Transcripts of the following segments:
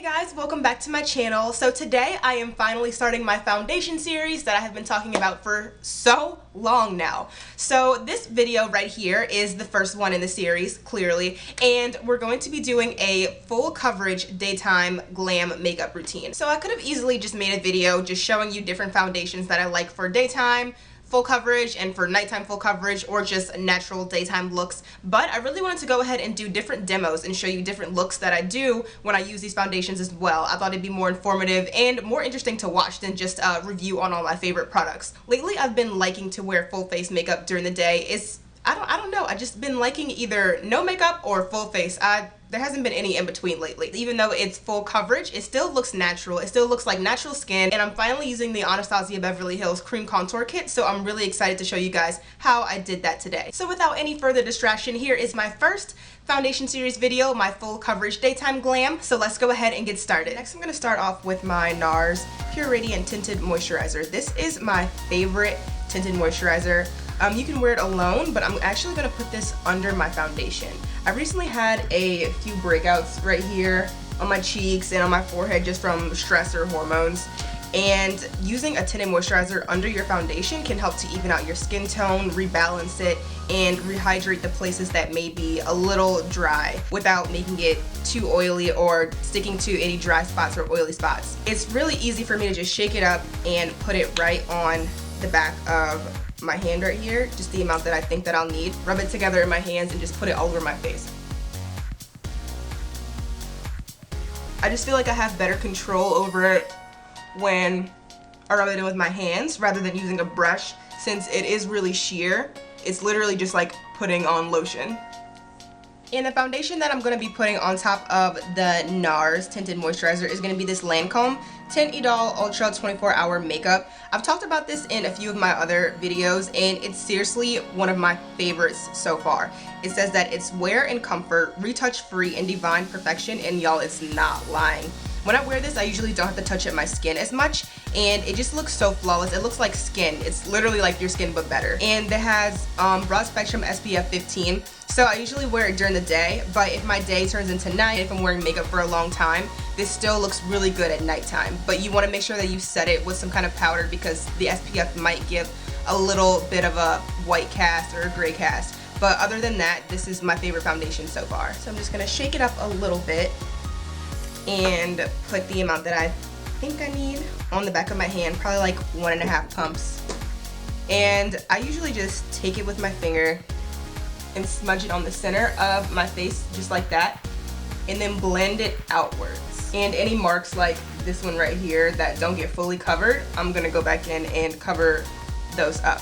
Guys, welcome back to my channel. So today I am finally starting my foundation series that I have been talking about for so long now. So this video right here is the first one in the series, clearly, and we're going to be doing a full coverage daytime glam makeup routine. So I could have easily just made a video just showing you different foundations that I like for daytime full coverage and for nighttime full coverage, or just natural daytime looks, but I really wanted to go ahead and do different demos and show you different looks that I do when I use these foundations as well. I thought it'd be more informative and more interesting to watch than just a review on all my favorite products. Lately I've been liking to wear full face makeup during the day. I don't know, I've just been liking either no makeup or full face. There hasn't been any in between lately. Even though it's full coverage, it still looks natural. It still looks like natural skin, and I'm finally using the Anastasia Beverly Hills Cream Contour Kit, so I'm really excited to show you guys how I did that today. So without any further distraction, here is my first foundation series video, my full coverage daytime glam, so let's go ahead and get started. Next I'm going to start off with my Nars Pure Radiant Tinted Moisturizer. This is my favorite tinted moisturizer. You can wear it alone, but I'm actually going to put this under my foundation. I recently had a few breakouts right here on my cheeks and on my forehead just from stress or hormones, and using a tinted moisturizer under your foundation can help to even out your skin tone, rebalance it, and rehydrate the places that may be a little dry without making it too oily or sticking to any dry spots or oily spots. It's really easy for me to just shake it up and put it right on the back of my hand right here, just the amount that I think that I'll need. Rub it together in my hands and just put it all over my face. I just feel like I have better control over it when I rub it in with my hands rather than using a brush, since it is really sheer. It's literally just like putting on lotion. And the foundation that I'm going to be putting on top of the Nars Tinted Moisturizer is going to be this Lancome Tint Idol Ultra 24-Hour Makeup. I've talked about this in a few of my other videos, and it's seriously one of my favorites so far. It says that it's wear and comfort, retouch free, and divine perfection, and y'all, it's not lying. When I wear this, I usually don't have to touch up my skin as much, and it just looks so flawless. It looks like skin. It's literally like your skin, but better. And it has broad spectrum SPF 15, so I usually wear it during the day, but if my day turns into night, if I'm wearing makeup for a long time, this still looks really good at nighttime. But you want to make sure that you set it with some kind of powder, because the SPF might give a little bit of a white cast or a gray cast. But other than that, this is my favorite foundation so far. So I'm just going to shake it up a little bit and put the amount that I think I need on the back of my hand, probably like 1.5 pumps. And I usually just take it with my finger and smudge it on the center of my face just like that, and then blend it outwards. And any marks like this one right here that don't get fully covered, I'm gonna go back in and cover those up.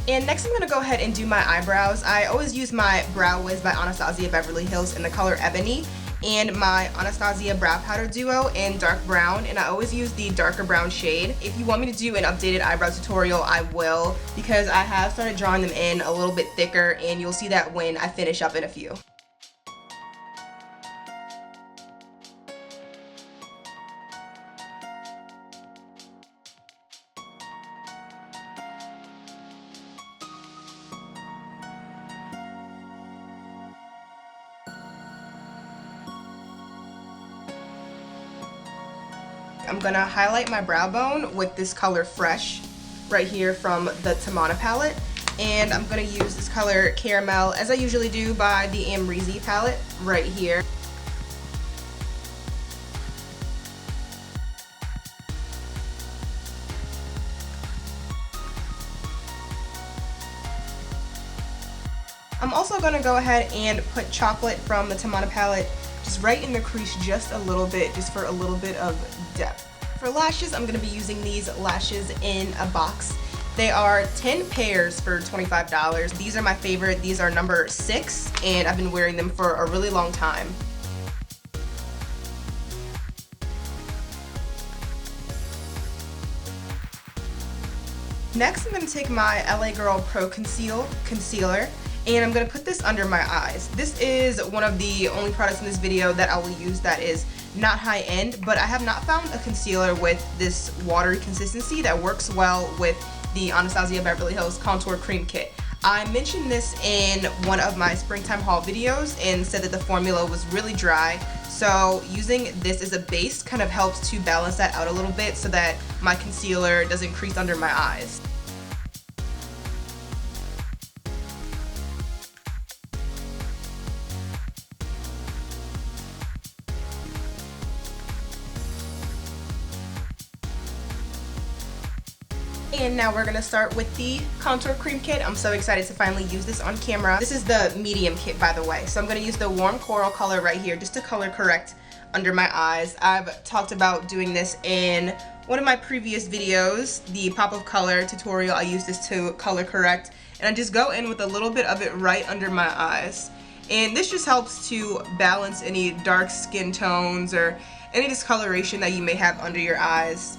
And next I'm going to go ahead and do my eyebrows. I always use my Brow Wiz by Anastasia Beverly Hills in the color Ebony, and my Anastasia Brow Powder Duo in dark brown, and I always use the darker brown shade. If you want me to do an updated eyebrow tutorial, I will, because I have started drawing them in a little bit thicker, and you'll see that when I finish up in a few. I'm gonna highlight my brow bone with this color Fresh right here from the Tamanna palette, and I'm gonna use this color Caramel, as I usually do, by the Amrezy palette right here. I'm also gonna go ahead and put Chocolate from the Tamanna palette just right in the crease just a little bit, just for a little bit of depth. For lashes, I'm going to be using these lashes in a box. They are 10 pairs for $25. These are my favorite. These are number 6, and I've been wearing them for a really long time. Next, I'm going to take my LA Girl Pro Conceal Concealer, and I'm going to put this under my eyes. This is one of the only products in this video that I will use that is not high end, but I have not found a concealer with this watery consistency that works well with the Anastasia Beverly Hills Contour Cream Kit. I mentioned this in one of my springtime haul videos and said that the formula was really dry. So using this as a base kind of helps to balance that out a little bit so that my concealer doesn't crease under my eyes. And now we're going to start with the contour cream kit. I'm so excited to finally use this on camera. This is the medium kit, by the way. So I'm going to use the warm coral color right here just to color correct under my eyes. I've talked about doing this in one of my previous videos, the pop of color tutorial. I use this to color correct, and I just go in with a little bit of it right under my eyes. And this just helps to balance any dark skin tones or any discoloration that you may have under your eyes.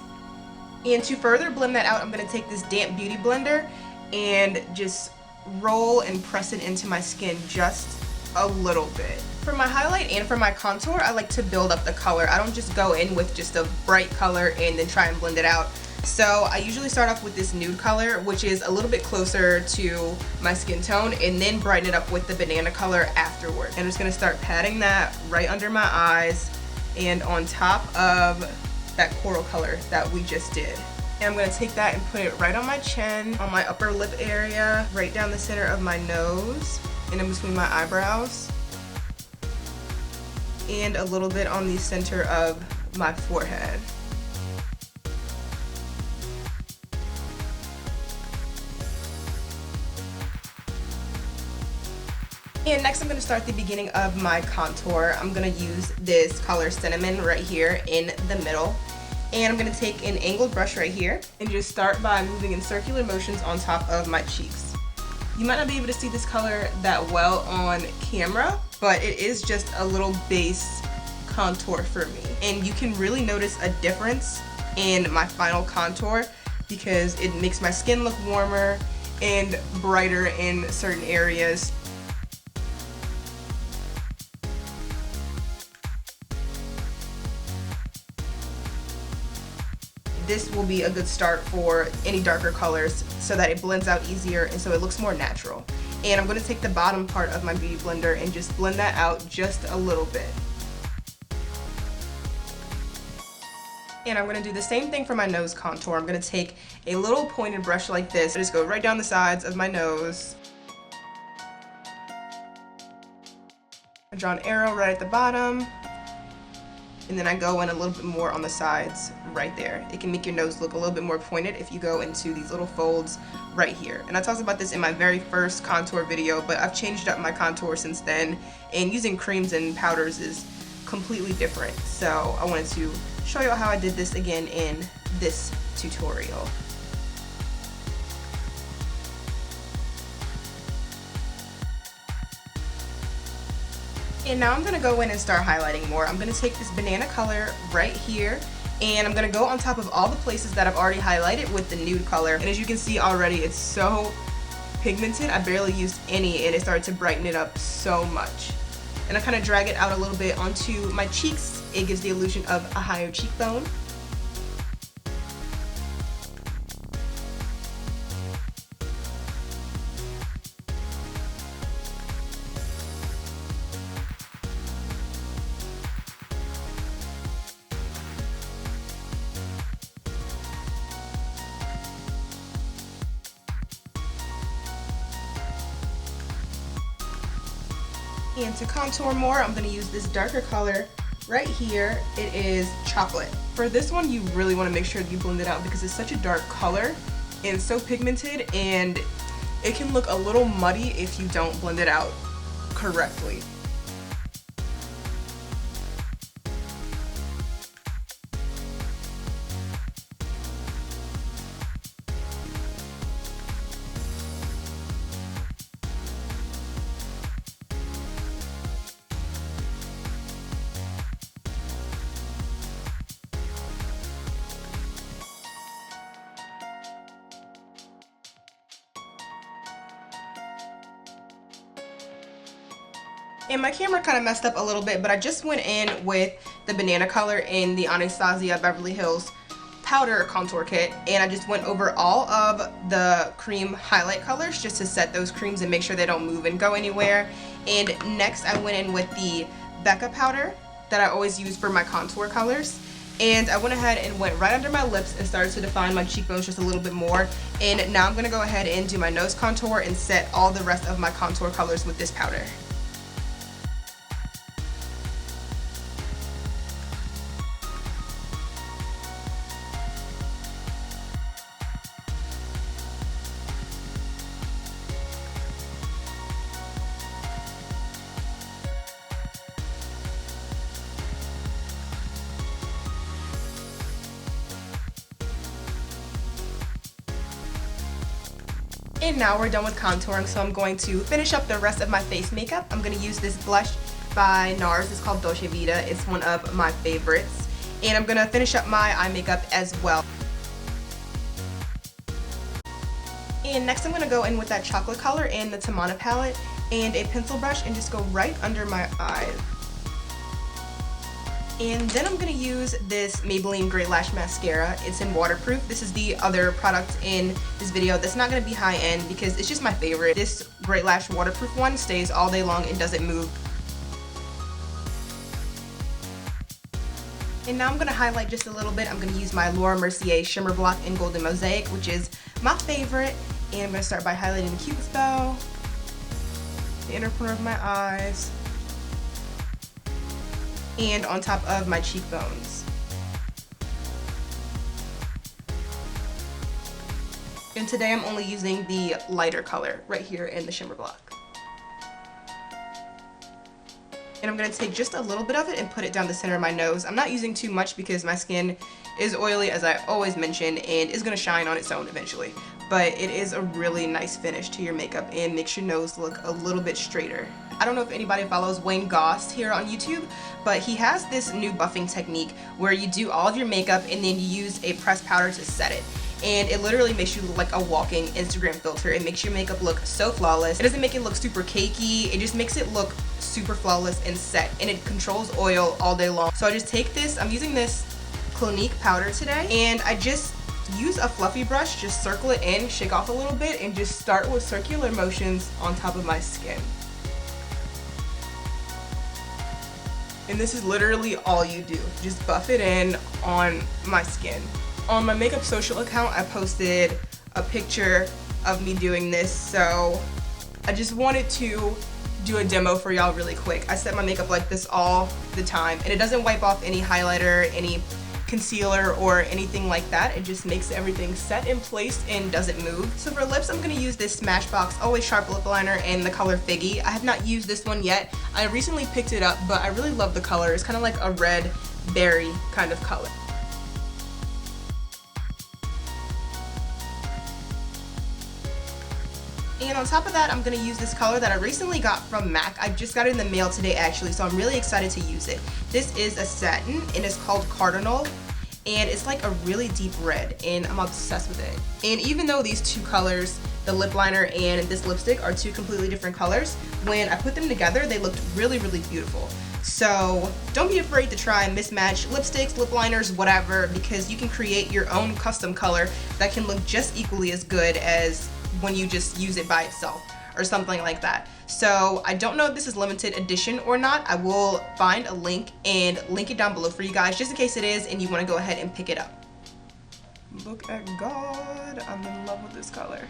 And to further blend that out, I'm going to take this damp beauty blender and just roll and press it into my skin just a little bit. For my highlight and for my contour, I like to build up the color. I don't just go in with just a bright color and then try and blend it out. So I usually start off with this nude color, which is a little bit closer to my skin tone, and then brighten it up with the banana color afterward. And I'm just going to start patting that right under my eyes and on top of that coral color that we just did. And I'm going to take that and put it right on my chin, on my upper lip area, right down the center of my nose, and in between my eyebrows, and a little bit on the center of my forehead. And next I'm going to start the beginning of my contour. I'm going to use this color Cinnamon right here in the middle. And I'm going to take an angled brush right here and just start by moving in circular motions on top of my cheeks. You might not be able to see this color that well on camera, but it is just a little base contour for me. And you can really notice a difference in my final contour because it makes my skin look warmer and brighter in certain areas. This will be a good start for any darker colors so that it blends out easier and so it looks more natural. And I'm going to take the bottom part of my beauty blender and just blend that out just a little bit. And I'm going to do the same thing for my nose contour. I'm going to take a little pointed brush like this and just go right down the sides of my nose. I draw an arrow right at the bottom. And then I go in a little bit more on the sides right there. It can make your nose look a little bit more pointed if you go into these little folds right here. And I talked about this in my very first contour video, but I've changed up my contour since then, and using creams and powders is completely different. So I wanted to show you how I did this again in this tutorial. And now I'm going to go in and start highlighting more. I'm going to take this banana color right here, and I'm going to go on top of all the places that I've already highlighted with the nude color. And as you can see already, it's so pigmented. I barely used any, and it started to brighten it up so much. And I kind of drag it out a little bit onto my cheeks. It gives the illusion of a higher cheekbone. And to contour more, I'm going to use this darker color right here. It is Chocolate. For this one, you really want to make sure that you blend it out because it's such a dark color and so pigmented, and it can look a little muddy if you don't blend it out correctly. And my camera kind of messed up a little bit, but I just went in with the banana color in the Anastasia Beverly Hills powder contour kit, and I just went over all of the cream highlight colors just to set those creams and make sure they don't move and go anywhere. And next I went in with the Becca powder that I always use for my contour colors, and I went ahead and went right under my lips and started to define my cheekbones just a little bit more. And now I'm going to go ahead and do my nose contour and set all the rest of my contour colors with this powder. And now we're done with contouring, so I'm going to finish up the rest of my face makeup. I'm going to use this blush by Nars. It's called Dolce Vita. It's one of my favorites. And I'm going to finish up my eye makeup as well. And next I'm going to go in with that chocolate color in the Tamanna palette and a pencil brush and just go right under my eyes. And then I'm going to use this Maybelline Great Lash Mascara. It's in waterproof. This is the other product in this video that's not going to be high end because it's just my favorite. This Great Lash waterproof one stays all day long and doesn't move. And now I'm going to highlight just a little bit. I'm going to use my Laura Mercier Shimmer Block in Golden Mosaic, which is my favorite. And I'm going to start by highlighting the Cupid's bow, the inner corner of my eyes, and on top of my cheekbones. And today I'm only using the lighter color right here in the shimmer block. And I'm going to take just a little bit of it and put it down the center of my nose. I'm not using too much because my skin is oily, as I always mention, and is going to shine on its own eventually. But it is a really nice finish to your makeup and makes your nose look a little bit straighter. I don't know if anybody follows Wayne Goss here on YouTube, but he has this new buffing technique where you do all of your makeup and then you use a pressed powder to set it. And it literally makes you look like a walking Instagram filter. It makes your makeup look so flawless. It doesn't make it look super cakey. It just makes it look super flawless and set. And it controls oil all day long. So I just take this, I'm using this Clinique powder today, and I just use a fluffy brush, just circle it in, shake off a little bit, and just start with circular motions on top of my skin. And this is literally all you do. Just buff it in on my skin. On my makeup social account, I posted a picture of me doing this, so I just wanted to do a demo for y'all really quick. I set my makeup like this all the time, and it doesn't wipe off any highlighter, any concealer, or anything like that. It just makes everything set in place and doesn't move. So for lips, I'm going to use this Smashbox Always Sharp lip liner in the color Figgy. I have not used this one yet. I recently picked it up, but I really love the color. It's kind of like a red berry kind of color. And on top of that, I'm going to use this color that I recently got from MAC. I just got it in the mail today actually, so I'm really excited to use it. This is a satin and it's called Cardinal, and it's like a really deep red and I'm obsessed with it. And even though these two colors, the lip liner and this lipstick, are two completely different colors, when I put them together they looked really, really beautiful. So don't be afraid to try and mismatch lipsticks, lip liners, whatever, because you can create your own custom color that can look just equally as good as when you just use it by itself or something like that. So I don't know if this is limited edition or not. I will find a link and link it down below for you guys just in case it is and you want to go ahead and pick it up. Look at God, I'm in love with this color.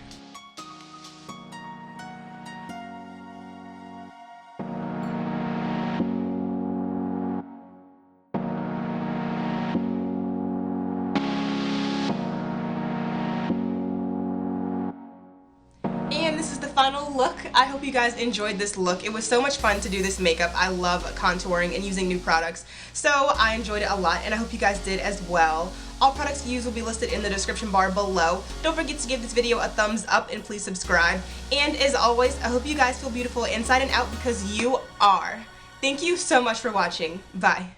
And this is the final look. I hope you guys enjoyed this look. It was so much fun to do this makeup. I love contouring and using new products. So I enjoyed it a lot and I hope you guys did as well. All products used will be listed in the description bar below. Don't forget to give this video a thumbs up and please subscribe. And as always, I hope you guys feel beautiful inside and out because you are. Thank you so much for watching. Bye.